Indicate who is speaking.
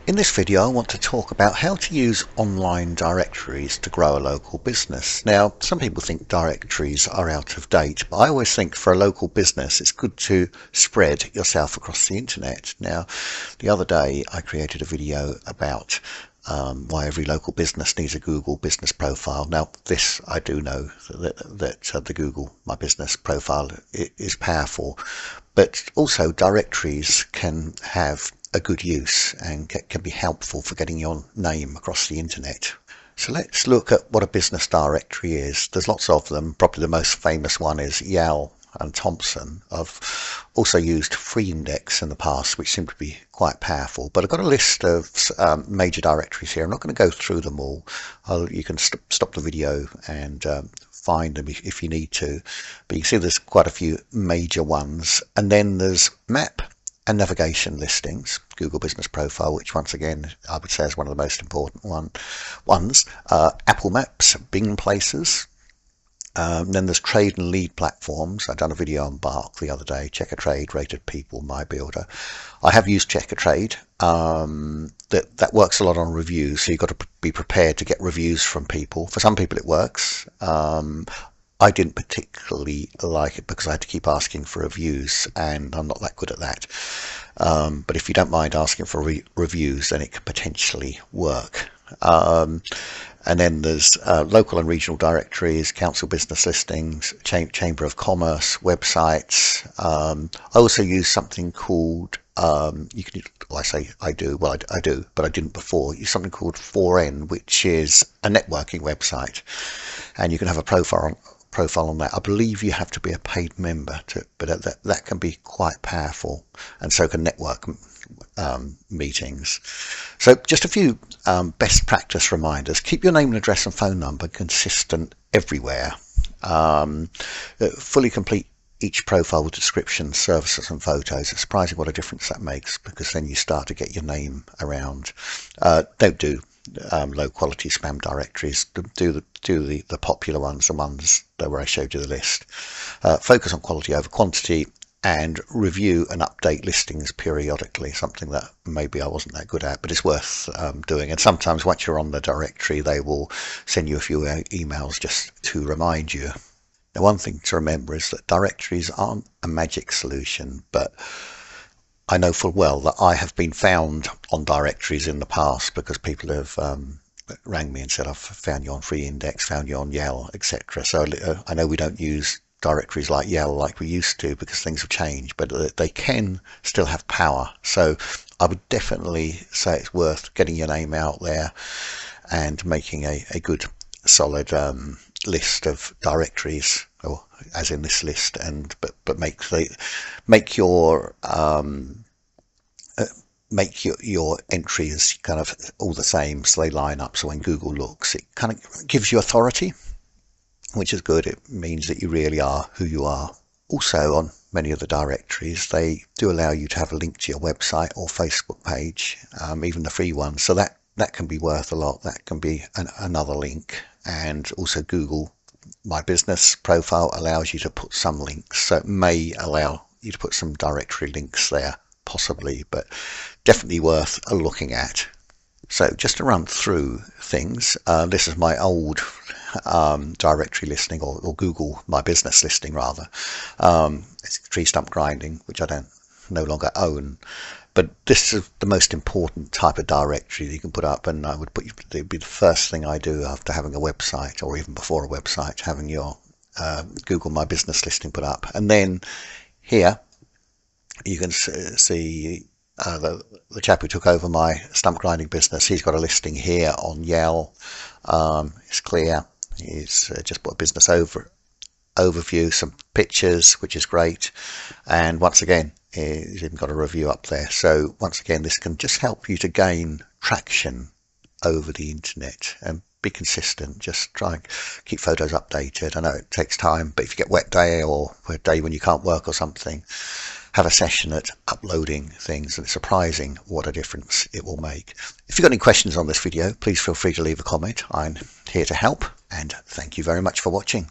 Speaker 1: In this video I want to talk about how to use online directories to grow a local business. Now, some people think directories are out of date, but I always think for a local business it's good to spread yourself across the internet. Now, the other day I created a video about why every local business needs a Google business profile. Now, this I do know that the Google My Business profile is powerful, but also directories can have a good use and can be helpful for getting your name across the internet. So let's look at what a business directory is. There's lots of them. Probably the most famous one is Yale and Thompson. I've also used Free Index in the past, which seem to be quite powerful, but I've got a list of major directories here. I'm not going to go through them all. You can stop the video and find them if you need to, but you can see there's quite a few major ones. And then there's map and navigation listings, Google Business Profile, which once again I would say is one of the most important ones. Apple Maps, Bing Places. Then there's trade and lead platforms. I've done a video on Bark the other day. Checker Trade, Rated People, My Builder. I have used Checker Trade. That works a lot on reviews, so you've got to be prepared to get reviews from people. For some people it works. I didn't particularly like it because I had to keep asking for reviews, and I'm not that good at that. But if you don't mind asking for reviews, then it could potentially work. And then there's local and regional directories, council business listings, chamber of commerce, websites. I also use something called, I do, but I didn't before. Use something called 4N, which is a networking website, and you can have a profile on that. I believe you have to be a paid member but that can be quite powerful, and so can network meetings. So just a few best practice reminders. Keep your name and address and phone number consistent everywhere. Fully complete each profile with description, services and photos. It's surprising what a difference that makes, because then you start to get your name around. Don't do low quality spam directories. Do the popular ones, the ones where I showed you the list. Focus on quality over quantity, and review and update listings periodically, something that maybe I wasn't that good at, but it's worth doing. And sometimes once you're on the directory, they will send you a few emails just to remind you. Now, one thing to remember is that directories aren't a magic solution, but I know full well that I have been found on directories in the past because people have rang me and said, I've found you on Free Index, found you on Yale, etc. So I know we don't use directories like Yale like we used to because things have changed, but they can still have power. So I would definitely say it's worth getting your name out there and making a good solid list of directories, or as in this list, and but make your entries kind of all the same, so they line up, so when Google looks, it kind of gives you authority, which is good. It means that you really are who you are. Also, on many of the directories, they do allow you to have a link to your website or Facebook page, even the free ones, so that can be worth a lot. That can be another link. And also Google My Business profile allows you to put some links, so it may allow you to put some directory links there, possibly, but definitely worth looking at. So just to run through things, this is my old directory listing, or Google My Business listing rather. It's tree stump grinding, which I don't no longer own, but this is the most important type of directory that you can put up, and I would it'd be the first thing I do after having a website, or even before a website, having your Google My Business listing put up. And then here you can see the chap who took over my stump grinding business. He's got a listing here on Yale. It's clear. He's just put a business overview, some pictures, which is great, and once again he's even got a review up there. So once again, this can just help you to gain traction over the internet and be consistent. Just try and keep photos updated. I know it takes time, but if you get wet day or a day when you can't work or something, have a session at uploading things, and it's surprising what a difference it will make. If you've got any questions on this video, please feel free to leave a comment. I'm here to help, and thank you very much for watching.